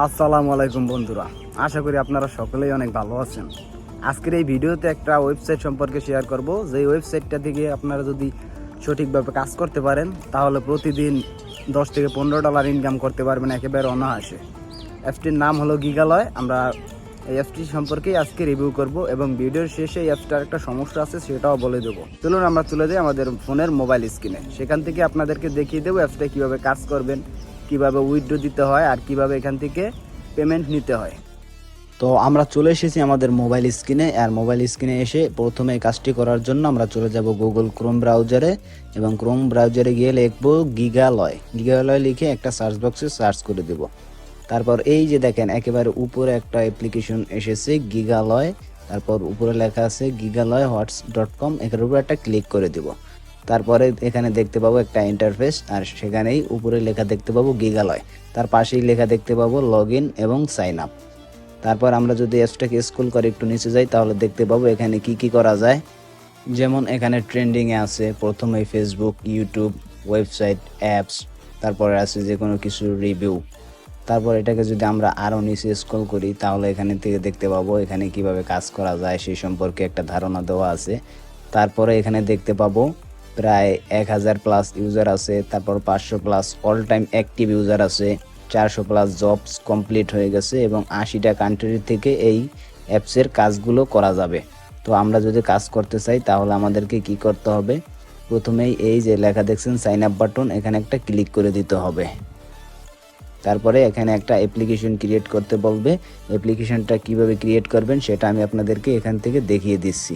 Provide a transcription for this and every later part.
আসসালামু আলাইকুম বন্ধুরা, আশা করি আপনারা সকলেই অনেক ভালো আছেন। আজকের এই ভিডিওতে একটা ওয়েবসাইট সম্পর্কে শেয়ার করব, যেই ওয়েবসাইটটা থেকে আপনারা যদি সঠিকভাবে কাজ করতে পারেন তাহলে প্রতিদিন $10 থেকে $15 ইনকাম করতে পারবেন একেবারে অনায়াসে। অ্যাপসটির নাম হলো গিগালয়। আমরা এই অ্যাপসটি সম্পর্কেই আজকে রিভিউ করব এবং ভিডিওর শেষে এই অ্যাপসটার একটা সমস্যা আছে সেটাও বলে দেবো। চলুন আমরা চলে যাই আমাদের ফোনের মোবাইল স্ক্রিনে। সেখান থেকে আপনাদেরকে দেখিয়ে দেবো অ্যাপসটা কীভাবে কাজ করবেন, কিভাবে উইথড্র দিতে হয় আর কিভাবে এখান থেকে পেমেন্ট নিতে হয়। তো আমরা চলে এসেছি আমাদের মোবাইল স্ক্রিনে। আর মোবাইল স্ক্রিনে এসে প্রথমে কাজটি করার জন্য আমরা চলে যাব গুগল ক্রোম ব্রাউজারে এবং ক্রোম ব্রাউজারে গিয়ে লিখবো গিগালয়। গিগালয় লিখে একটা সার্চ বক্সে সার্চ করে দেব। তারপর এই যে দেখেন একেবারে উপরে একটা অ্যাপ্লিকেশন এসেছে গিগালয়, তারপর উপরে লেখা আছে গিগালয় হটস.com, এখানের উপরে একটা ক্লিক করে দেব। তারপরে এখানে দেখতে পাবো একটা ইন্টারফেস, আর সেখানেই উপরে লেখা দেখতে পাবো গিগালয়, তার পাশেই লেখা দেখতে পাবো লগ ইন এবং সাইন আপ। তারপর আমরা যদি অ্যাপসটাকে স্ক্রল করে একটু নিচে যাই তাহলে দেখতে পাবো এখানে কি কি করা যায়। যেমন এখানে ট্রেন্ডিংয়ে আছে প্রথমে ফেসবুক, ইউটিউব, ওয়েবসাইট, অ্যাপস, তারপরে আছে যে কোনো কিছু রিভিউ। তারপর এটাকে যদি আমরা আরও নিচে স্ক্রল করি তাহলে এখানে থেকে দেখতে পাবো এখানে কিভাবে কাজ করা যায় সেই সম্পর্কে একটা ধারণা দেওয়া আছে। তারপরে এখানে দেখতে পাবো প্রায় 1000+ ইউজার আছে, তারপর 500+ অল টাইম অ্যাক্টিভ ইউজার আছে, 400+ জবস কমপ্লিট হয়ে গেছে এবং 80টা কান্ট্রি থেকে এই অ্যাপসের কাজগুলো করা যাবে। তো আমরা যদি কাজ করতে চাই তাহলে আমাদেরকে কি করতে হবে, প্রথমেই এই যে লেখা দেখছেন সাইন আপ বাটন, এখানে একটা ক্লিক করে দিতে হবে। তারপরে এখানে একটা অ্যাপ্লিকেশন ক্রিয়েট করতে বলবে। অ্যাপ্লিকেশনটা কিভাবে ক্রিয়েট করবেন সেটা আমি আপনাদেরকে এখান থেকে দেখিয়ে দিচ্ছি।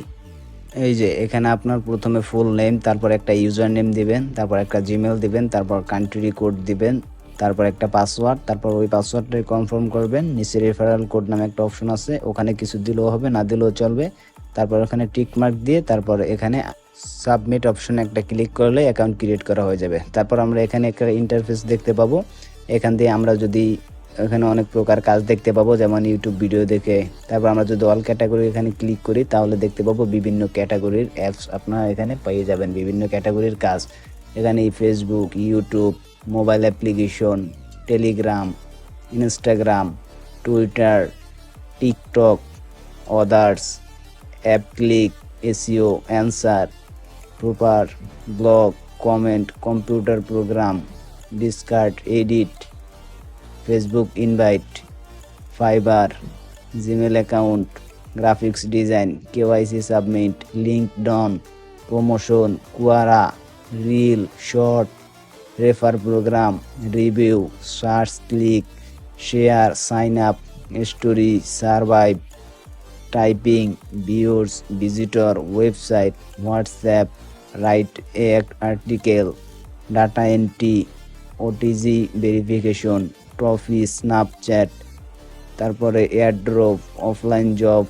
এই যে এখানে আপনার প্রথমে ফুল নেম, তারপর একটা ইউজার নেম দিবেন, তারপর একটা জিমেল দিবেন, তারপর কান্ট্রি কোড দিবেন, তারপর একটা পাসওয়ার্ড, তারপর ওই পাসওয়ার্ডটাই কনফার্ম করবেন। নিচে রেফারেল কোড নামে একটা অপশন আছে, ওখানে কিছু দিলেও হবে না দিলেও চলবে। তারপর ওখানে টিক মার্ক দিয়ে তারপর এখানে সাবমিট অপশনে একটা ক্লিক করলে অ্যাকাউন্ট ক্রিয়েট করা হয়ে যাবে। তারপর আমরা এখানে একটা ইন্টারফেস দেখতে পাবো। এখান দিয়ে আমরা যদি এখানে অনেক প্রকার কাজ দেখতে পাবো, যেমন ইউটিউব ভিডিও দেখে। তারপর আমরা যদি অল ক্যাটাগরি এখানে ক্লিক করি তাহলে দেখতে পাবো বিভিন্ন ক্যাটাগরির অ্যাপস আপনারা এখানে পেয়ে যাবেন, বিভিন্ন ক্যাটাগরির কাজ। এখানে Facebook, YouTube, mobile application, Telegram, Instagram, Twitter, TikTok, others, app click, SEO, answer, proper, blog, comment, computer program, Discord, edit, Facebook invite, Fiverr, Gmail account, graphics design, KYC submit, LinkedIn, promotion, Quora, reel, short, refer programme, review, search, click, share, sign up, story, survive, typing, viewers, visitor, website, WhatsApp, write article, data entry, OTP verification, trophy, Snapchat, তারপরে airdrop, offline job.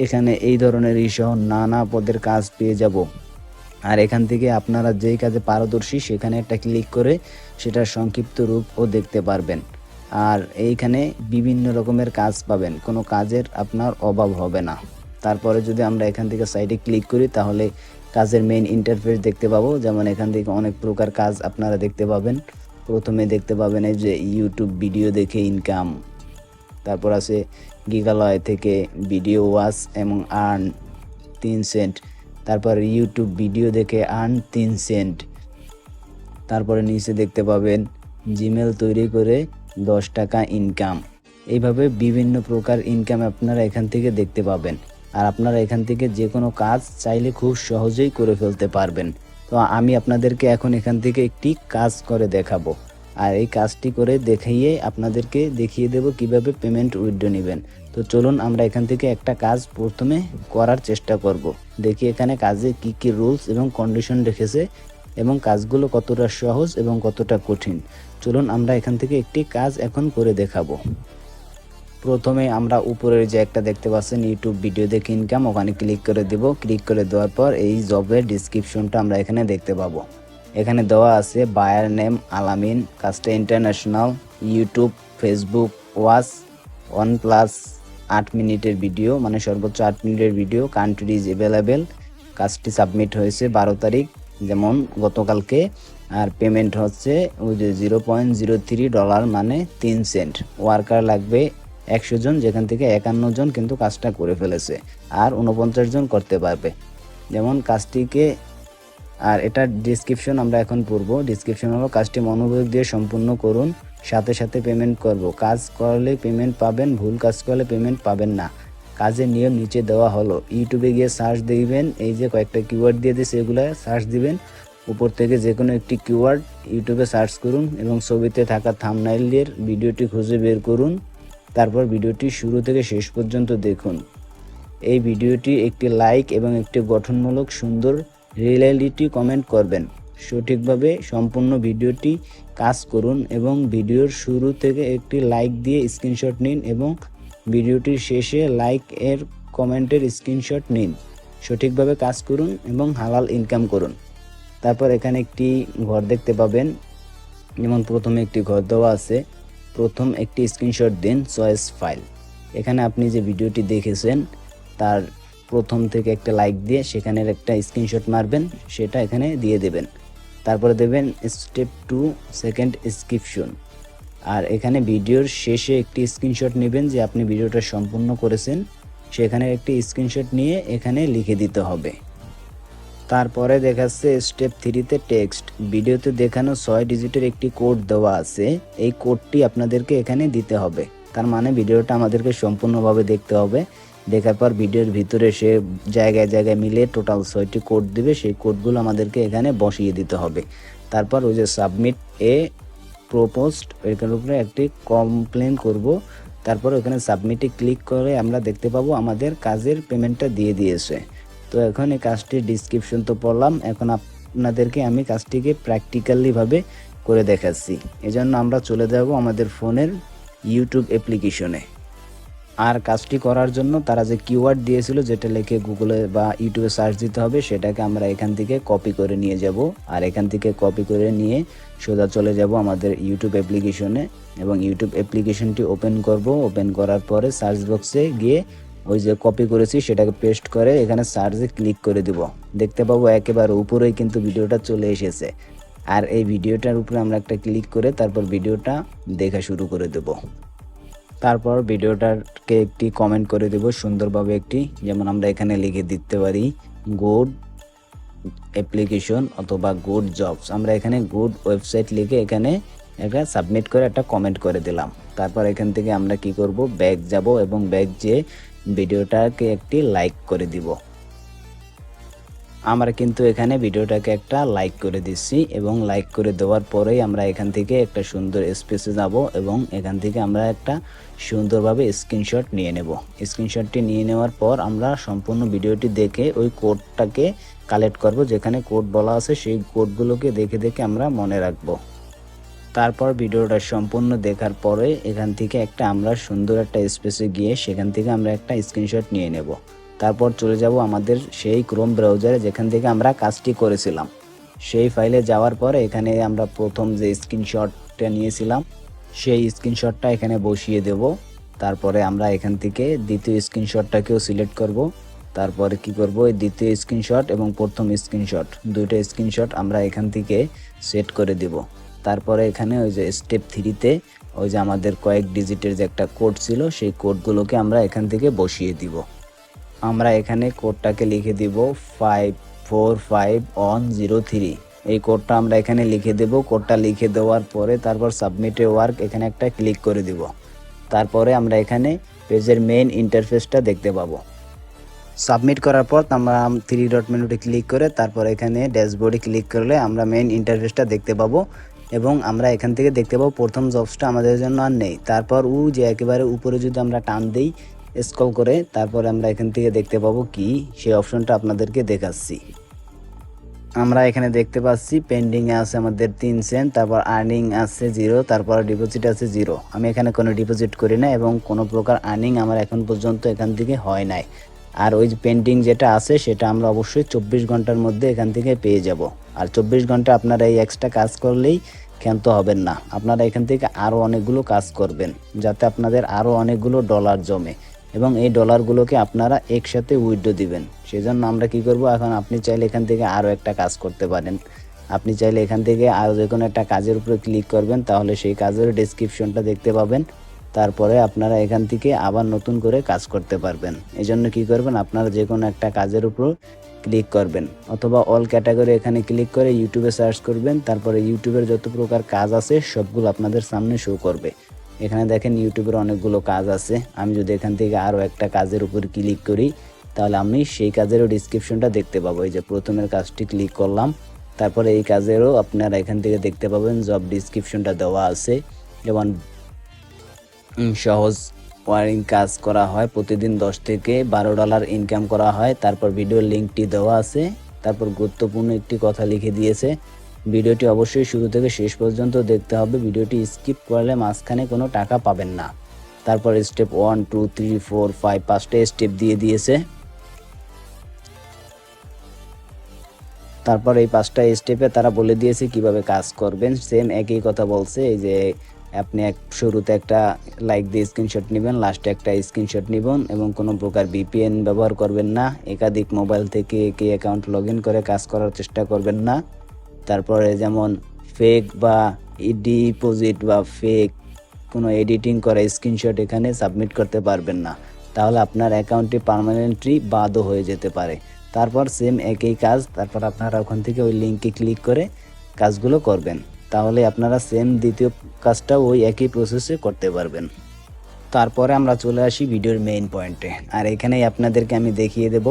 এখানে এই ধরনের সহ নানা পদের কাজ পেয়ে যাব। আর এখান থেকে আপনারা যেই কাজে পারদর্শী সেখানে একটা ক্লিক করে সেটার সংক্ষিপ্ত রূপও দেখতে পারবেন। আর এইখানে বিভিন্ন রকমের কাজ পাবেন, কোনো কাজের আপনার অভাব হবে না। তারপরে যদি আমরা এখান থেকে সাইডে ক্লিক করি তাহলে কাজের মেইন ইন্টারফেস দেখতে পাবো। যেমন এখান থেকে অনেক প্রকার কাজ আপনারা দেখতে পাবেন। প্রথমে দেখতে পাবেন এই যে ইউটিউব ভিডিও দেখে ইনকাম, তারপর আছে গিগালয় থেকে ভিডিও ওয়াচ এবং আর্ন 3 সেন্ট, তারপর ইউটিউব ভিডিও দেখে আর্ন 3 সেন্ট। তারপরে নিচে দেখতে পাবেন জিমেল তৈরি করে 10 টাকা ইনকাম। এইভাবে বিভিন্ন প্রকার ইনকাম আপনারা এখান থেকে দেখতে পাবেন। আর আপনারা এখান থেকে যে কোনো কাজ চাইলে খুব সহজেই করে ফেলতে পারবেন। তো আমি আপনাদেরকে এখন এখান থেকে একটি কাজ করে দেখাবো, আর এই কাজটি করে দেখিয়ে আপনাদেরকে দেখিয়ে দেব কিভাবে পেমেন্ট উইথড্র নেবেন। তো চলুন আমরা এখান থেকে একটা কাজ প্রথমে করার চেষ্টা করব। দেখি এখানে কাজে কি কি রুলস এবং কন্ডিশন রেখেছে এবং কাজগুলো কতটা সহজ এবং কতটা কঠিন। চলুন আমরা এখান থেকে একটি কাজ এখন করে দেখাবো। প্রথমে আমরা উপরের যে একটা দেখতে পাচ্ছেন ইউটিউব ভিডিও দেখে ইনকাম, ওখানে ক্লিক করে দেব। ক্লিক করে দেওয়ার পর এই জবের ডিসক্রিপশনটা আমরা এখানে দেখতে পাবো। এখানে দেওয়া আছে বায়ার নেম আলামিন, কাজটা ইন্টারন্যাশনাল, ইউটিউব, ফেসবুক ওয়াচ 1+ 8 মিনিটের ভিডিও, মানে সর্বোচ্চ 8 মিনিটের ভিডিও, কান্ট্রি ইজ অ্যাভেলেবেল। কাজটি সাবমিট হয়েছে 12 তারিখ, যেমন গতকালকে। আর পেমেন্ট হচ্ছে ওই যে $0.03 মানে 3 সেন্ট। ওয়ার্কার লাগবে 100 জন, যেখান থেকে 51 জন কিন্তু কাজটা করে ফেলেছে, আর 49 জন করতে পারবে। যেমন কাজটিকে, আর এটা ডিসক্রিপশন আমরা এখন পড়বো। ডিসক্রিপশন হলো, কাজটি মনোযোগ দিয়ে সম্পূর্ণ করুন, সাথে সাথে পেমেন্ট করব। কাজ করলে পেমেন্ট পাবেন, ভুল কাজ করলে পেমেন্ট পাবেন না। কাজের নিয়ম নিচে দেওয়া হলো। ইউটিউবে গিয়ে সার্চ দিবেন, এই যে কয়েকটা কিওয়ার্ড দিয়ে দিয়েছে, এগুলো সার্চ দিবেন। উপর থেকে যে কোনো একটি কিওয়ার্ড ইউটিউবে সার্চ করুন এবং ছবিতে থাকা থাম্বনেইলের ভিডিওটি খুঁজে বের করুন। তারপর ভিডিওটি শুরু থেকে শেষ পর্যন্ত দেখুন। এই ভিডিওটি একটি লাইক এবং একটি গঠনমূলক সুন্দর রিয়েলিটি কমেন্ট করবেন। সঠিকভাবে সম্পূর্ণ ভিডিওটি কাজ করুন এবং ভিডিওর শুরু থেকে একটি লাইক দিয়ে স্ক্রিনশট নিন এবং ভিডিওটির শেষে লাইক এর কমেন্টের স্ক্রিনশট নিন। সঠিকভাবে কাজ করুন এবং হালাল ইনকাম করুন। তারপর এখানে একটি ঘর দেখতে পাবেন, যেমন প্রথমে একটি ঘর দেওয়া আছে। প্রথম একটি স্ক্রিনশট দিন চয়েস ফাইল। এখানে আপনি যে ভিডিওটি দেখেছেন তার প্রথম থেকে একটা লাইক দিয়ে সেখানের একটা স্ক্রিনশট মারবেন, সেটা এখানে দিয়ে দেবেন। তারপরে দেবেন স্টেপ 2 সেকেন্ড ডেসক্রিপশন। আর এখানে ভিডিওর শেষে একটি স্ক্রিনশট নেবেন যে আপনি ভিডিওটা সম্পূর্ণ করেছেন, সেখানে একটি স্ক্রিনশট নিয়ে এখানে লিখে দিতে হবে। তারপরে দেখাচ্ছে স্টেপ 3তে টেক্সট। ভিডিওতে দেখানো 6 ডিজিটের একটি কোড দেওয়া আছে, এই কোডটি আপনাদেরকে এখানে দিতে হবে। তার মানে ভিডিওটা আমাদেরকে সম্পূর্ণভাবে দেখতে হবে। দেখার পর ভিডিওর ভিতরে সে জায়গায় জায়গায় মিলে টোটাল 6টি কোড দিবে, সেই কোডগুলো আমাদেরকে এখানে বসিয়ে দিতে হবে। তারপর ওই যে সাবমিট এ প্রপোজড, এর উপরে একটি কমপ্লেন করব। তারপর ওখানে সাবমিটে ক্লিক করে আমরা দেখতে পাবো আমাদের কাজের পেমেন্টটা দিয়ে দিয়েছে। তো এখন এই কাজটির ডিসক্রিপশন তো পড়লাম, এখন আপনাদেরকে আমি কাজটিকে প্র্যাকটিক্যালিভাবে করে দেখাচ্ছি। এজন্য আমরা চলে যাব আমাদের ফোনের ইউটিউব অ্যাপ্লিকেশনে। আর কাজটি করার জন্য তারা যে কিওয়ার্ড দিয়েছিল, যেটা লিখে গুগলে বা ইউটিউবে সার্চ দিতে হবে, সেটাকে আমরা এখান থেকে কপি করে নিয়ে যাব। আর এখান থেকে কপি করে নিয়ে সোজা চলে যাব আমাদের ইউটিউব অ্যাপ্লিকেশনে এবং ইউটিউব অ্যাপ্লিকেশনটি ওপেন করব। ওপেন করার পরে সার্চ বক্সে গিয়ে ওই যে কপি করেছি সেটাকে পেস্ট করে এখানে সার্চে ক্লিক করে দিব। দেখতে পাবো একেবারে উপরেই কিন্তু ভিডিওটা চলে এসেছে। আর এই ভিডিওটার উপরে আমরা একটা ক্লিক করে তারপর ভিডিওটা দেখা শুরু করে দেব। তারপর ভিডিওটাকে একটি কমেন্ট করে দেব সুন্দরভাবে একটি, যেমন আমরা এখানে লিখে দিতে পারি গুড অ্যাপ্লিকেশন অথবা গুড জবস। আমরা এখানে গুড ওয়েবসাইট লিখে এখানে একটা সাবমিট করে একটা কমেন্ট করে দিলাম। তারপর এখান থেকে আমরা কি করব, ব্যাক যাব এবং ব্যাক যেয়ে ভিডিওটাকে একটি লাইক করে দিব। আমরা কিন্তু এখানে ভিডিওটাকে একটা লাইক করে দিচ্ছি এবং লাইক করে দেওয়ার পরেই আমরা এখান থেকে একটা সুন্দর স্পেসে যাব এবং এখান থেকে আমরা একটা সুন্দরভাবে স্ক্রিনশট নিয়ে নেব। স্ক্রিনশটটি নিয়ে নেওয়ার পর আমরা সম্পূর্ণ ভিডিওটি দেখে ওই কোডটাকে কালেক্ট করব, যেখানে কোড বলা আছে সেই কোডগুলোকে দেখে দেখে আমরা মনে রাখবো। তারপর ভিডিওটা সম্পূর্ণ দেখার পরে এখান থেকে আমরা সুন্দর একটা স্পেসে গিয়ে সেখান থেকে আমরা একটা স্ক্রিনশট নিয়ে নেব। তারপর চলে যাব আমাদের সেই ক্রোম ব্রাউজারে যেখান থেকে আমরা কাজটি করেছিলাম। সেই ফাইলে যাওয়ার পরে এখানে আমরা প্রথম যে স্ক্রিনশটটা নিয়েছিলাম সেই স্ক্রিনশটটা এখানে বসিয়ে দেব। তারপরে আমরা এখান থেকে দ্বিতীয় স্ক্রিনশটটাকেও সিলেক্ট করব। তারপরে কি করব, এই দ্বিতীয় স্ক্রিনশট এবং প্রথম স্ক্রিনশট দুইটা স্ক্রিনশট আমরা এখান থেকে সেট করে দেব। তারপরে এখানে ওই যে স্টেপ 3তে ওই যে আমাদের কয়েক ডিজিটের যে একটা কোড ছিল সেই কোডগুলোকে আমরা এখান থেকে বসিয়ে দিব। আমরা এখানে কোডটাকে লিখে দিব 545103। এই কোডটা আমরা এখানে লিখে দেব। কোডটা লিখে দেওয়ার পরে তারপর সাবমিটে ওয়ার্ক এখানে একটা ক্লিক করে দিব। তারপরে আমরা এখানে পেজের মেইন ইন্টারফেসটা দেখতে পাবো। সাবমিট করার পর আমরা 3 ডট মেনুতে ক্লিক করে তারপর এখানে ড্যাশবোর্ডে ক্লিক করলে আমরা মেইন ইন্টারফেসটা দেখতে পাবো এবং আমরা এখান থেকে দেখতে পাবো প্রথম জবসটা আমাদের জন্য আর নেই। তারপর যে একেবারে উপরে যদি আমরা টান দিই স্ক্রল করে, তারপর আমরা এখান থেকে দেখতে পাবো কি সেই অপশনটা আপনাদেরকে দেখাচ্ছি। আমরা এখানে দেখতে পাচ্ছি পেন্ডিংয়ে আছে আমাদের 3 সেন্ট, তারপর আর্নিং আছে 0, তারপর ডিপোজিট আছে 0। আমি এখানে কোনো ডিপোজিট করি না এবং কোনো প্রকার আর্নিং আমার এখন পর্যন্ত এখান থেকে হয় নাই। আর ওই যে পেন্ডিং যেটা আছে সেটা আমরা অবশ্যই 24 ঘন্টার মধ্যে এখান থেকে পেয়ে যাব। আর 24 ঘন্টা আপনারা এই এক্সট্রা কাজ করলেই ক্ষান্ত হবেন না, আপনারা এখান থেকে আরও অনেকগুলো কাজ করবেন যাতে আপনাদের আরও অনেকগুলো ডলার জমে এবং এই ডলারগুলোকে আপনারা একসাথে উইথড্র দিবেন। সেজন্য আমরা কি করব, এখন আপনি চাইলে এখান থেকে আরও একটা কাজ করতে পারেন। আপনি চাইলে এখান থেকে আর যে কোনো একটা কাজের উপরে ক্লিক করবেন, তাহলে সেই কাজের ডেসক্রিপশনটা দেখতে পাবেন। তারপরে আপনারা এখান থেকে আবার নতুন করে কাজ করতে পারবেন। এই জন্য কী করবেন, আপনারা যে কোনো একটা কাজের উপর ক্লিক করবেন অথবা অল ক্যাটাগরি এখানে ক্লিক করে ইউটিউবে সার্চ করবেন। তারপরে ইউটিউবের যত প্রকার কাজ আছে সবগুলো আপনাদের সামনে শো করবে। এখানে দেখেন ইউটিউবের অনেকগুলো কাজ আছে। আমি যদি এখান থেকে আরও একটা কাজের উপর ক্লিক করি, তাহলে আমি সেই কাজেরও ডিসক্রিপশনটা দেখতে পাবো। এই যে প্রথমের কাজটি ক্লিক করলাম, তারপরে এই কাজেরও আপনারা এখান থেকে দেখতে পাবেন জব ডিসক্রিপশনটা দেওয়া আছে। যেমন সহজ ওয়ারিং কাজ করা হয়, প্রতিদিন 10 থেকে 12 ডলার ইনকাম করা হয়। তারপর ভিডিওর লিঙ্কটি দেওয়া আছে। তারপর গুরুত্বপূর্ণ একটি কথা লিখে দিয়েছে, ভিডিওটি অবশ্যই শুরু থেকে শেষ পর্যন্ত দেখতে হবে, ভিডিওটি স্কিপ করলে মাঝখানে কোনো টাকা পাবেন না। তারপর স্টেপ 1 2 3 4 5 5টা স্টেপ দিয়ে দিয়েছে। তারপর এই 5টা স্টেপে তারা বলে দিয়েছে কিভাবে কাজ করবেন। সেম একই কথা বলছে, এই যে আপনি শুরুতে একটা লাইক দিয়ে স্ক্রিনশট নেবেন, লাস্টে একটা স্ক্রিনশট নেবেন এবং কোনো প্রকার ভিপিএন ব্যবহার করবেন না। একাধিক মোবাইল থেকে একই অ্যাকাউন্ট লগ ইন করে কাজ করার চেষ্টা করবেন না। তারপরে যেমন ফেক বা ডিপোজিট বা ফেক কোনো এডিটিং করা স্ক্রিনশট এখানে সাবমিট করতে পারবেন না, তাহলে আপনার অ্যাকাউন্টটি পার্মানেন্টলি বাদও হয়ে যেতে পারে। তারপর সেম একই কাজ, তারপর আপনারা ওখান থেকে ওই লিঙ্কে ক্লিক করে কাজগুলো করবেন, তাহলে আপনারা সেম দ্বিতীয় কাজটা ওই একই প্রসেসে করতে পারবেন। তারপরে আমরা চলে আসি ভিডিওর মেইন পয়েন্টে, আর এখানেই আপনাদেরকে আমি দেখিয়ে দেব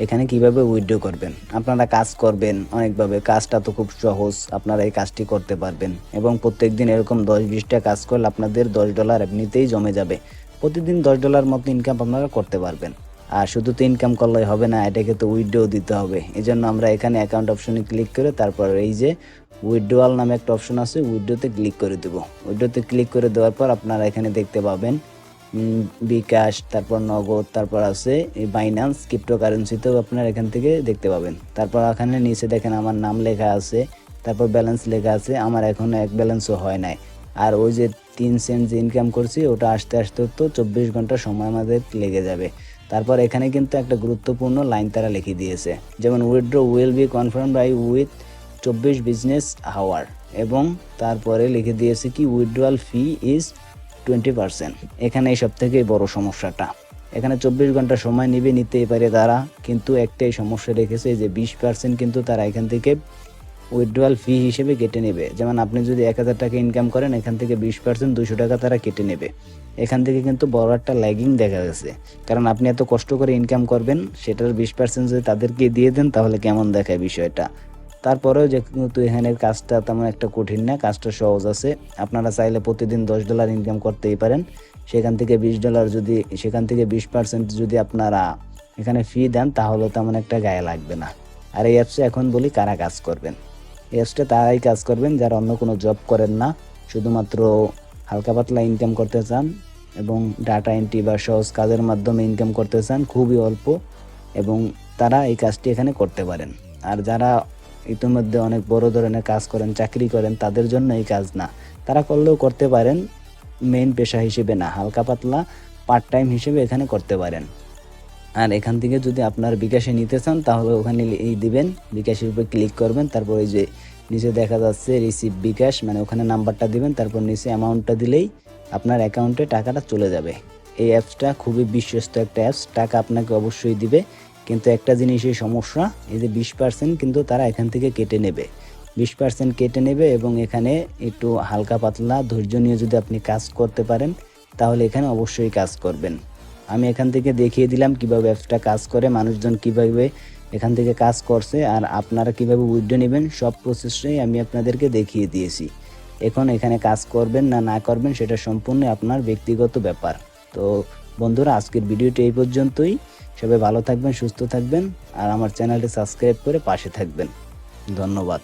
এখানে কিভাবে উইথড্র করবেন। আপনারা কাজ করবেন অনেকভাবে, কাজটা তো খুব সহজ, আপনারা এই কাজটি করতে পারবেন এবং প্রত্যেক দিন এরকম 10-20টা কাজ করলে আপনাদের $10 এমনিতেই জমে যাবে। প্রতিদিন $10 মতো ইনকাম আপনারা করতে পারবেন। আর শুধু তো ইনকাম করলেই হবে না, এটাকে তো উইথড্রও দিতে হবে। এই জন্য আমরা এখানে অ্যাকাউন্ট অপশনে ক্লিক করে তারপর এই যে উইথড্রয়াল নামে একটা অপশন আছে, উইথড্রোতে ক্লিক করে দেব। উইথড্রোতে ক্লিক করে দেওয়ার পর আপনারা এখানে দেখতে পাবেন বিকাশ, তারপর নগদ, তারপর আছে এই বাইন্যান্স, ক্রিপ্টোকারেন্সিতেও আপনারা এখান থেকে দেখতে পাবেন। তারপর এখানে নিচে দেখেন আমার নাম লেখা আছে, তারপর ব্যালেন্স লেখা আছে। আমার এখনও 1 ব্যালেন্সও হয় নাই। আর ওই যে 3 সেন্ট যে ইনকাম করছি ওটা আসতে আসতে তো 24 ঘন্টা সময় আমাদের লেগে যাবে। তারপর এখানে কিন্তু একটা গুরুত্বপূর্ণ লাইন তারা লিখে দিয়েছে, যেমন withdraw will be confirm by with 24 business hour, এবং তারপরে লিখে দিয়েছে কি উইথড্রয়াল ফি ইজ 20%। এখানে এই সব থেকে বড় সমস্যাটা, এখানে 24 ঘন্টা সময় নিতেই পারে তারা, কিন্তু একটাই সমস্যা রেখেছে যে 20% কিন্তু তারা এখান থেকে উইথড্রয়াল ফি হিসেবে কেটে নেবে। যেমন আপনি যদি 1000 টাকা ইনকাম করেন, এখান থেকে 20% 200 টাকা তারা কেটে নেবে। এখান থেকে কিন্তু বড় একটা ল্যাগিং দেখা গেছে, কারণ আপনি এত কষ্ট করে ইনকাম করবেন, সেটার 20% যদি তাদেরকে দিয়ে দেন তাহলে কেমন দেখায় বিষয়টা। তারপরেও যেহেতু এখানের কাজটা তেমন একটা কঠিন না, কাজটা সহজ আছে। আপনারা চাইলে প্রতিদিন $10 ইনকাম করতেই পারেন। সেখান থেকে সেখান থেকে 20% যদি আপনারা এখানে ফি দেন, তাহলে তেমন একটা গায়ে লাগবে না। আর এই অ্যাপসে এখন বলি কারা কাজ করবেন। এই অ্যাপসটা তারাই কাজ করবেন যারা অন্য কোনো জব করেন না, শুধুমাত্র হালকা পাতলা ইনকাম করতে চান এবং ডাটা এন্ট্রি বা সহজ কাজের মাধ্যমে ইনকাম করতে চান খুবই অল্প, এবং তারা এই কাজটি এখানে করতে পারেন। আর যারা ইতিমধ্যে অনেক বড় ধরনের কাজ করেন, চাকরি করেন, তাদের জন্য এই কাজ না, তারা করলেও করতে পারেন, মেইন পেশা হিসেবে না, হালকা পাতলা পার্ট টাইম হিসেবে এখানে করতে পারেন। আর এখান থেকে যদি আপনার বিকাশে নিতে চান তাহলে ওখানে এই দিবেন, বিকাশের উপর ক্লিক করবেন, তারপর এই যে নিচে দেখা যাচ্ছে রিসিভ বিকাশ, মানে ওখানে নাম্বারটা দিবেন, তারপর নিচে অ্যামাউন্টটা দিলেই আপনার অ্যাকাউন্টে টাকাটা চলে যাবে। এই অ্যাপসটা খুবই বিশ্বস্ত একটা অ্যাপস, টাকা আপনাকে অবশ্যই দিবে, কিন্তু একটা জিনিসের সমস্যা, এই যে 20% কিন্তু তারা এখান থেকে কেটে নেবে, 20% কেটে নেবে। এবং এখানে একটু হালকা পাতলা ধৈর্য নিয়ে যদি আপনি কাজ করতে পারেন তাহলে এখানে অবশ্যই কাজ করবেন। আমি এখান থেকে দেখিয়ে দিলাম কিভাবে অ্যাপসটা কাজ করে, মানুষজন কিভাবে এখান থেকে কাজ করছে, আর আপনারা কিভাবে উইথড্র নেবেন, সব প্রসেসটাই আমি আপনাদেরকে দেখিয়ে দিয়েছি। এখন এখানে কাজ করবেন না করবেন সেটা সম্পূর্ণ আপনার ব্যক্তিগত ব্যাপার। তো বন্ধুরা, আজকের ভিডিওটি এই পর্যন্তই। সবাই ভালো থাকবেন, সুস্থ থাকবেন, আর আমার চ্যানেলটি সাবস্ক্রাইব করে পাশে থাকবেন। ধন্যবাদ।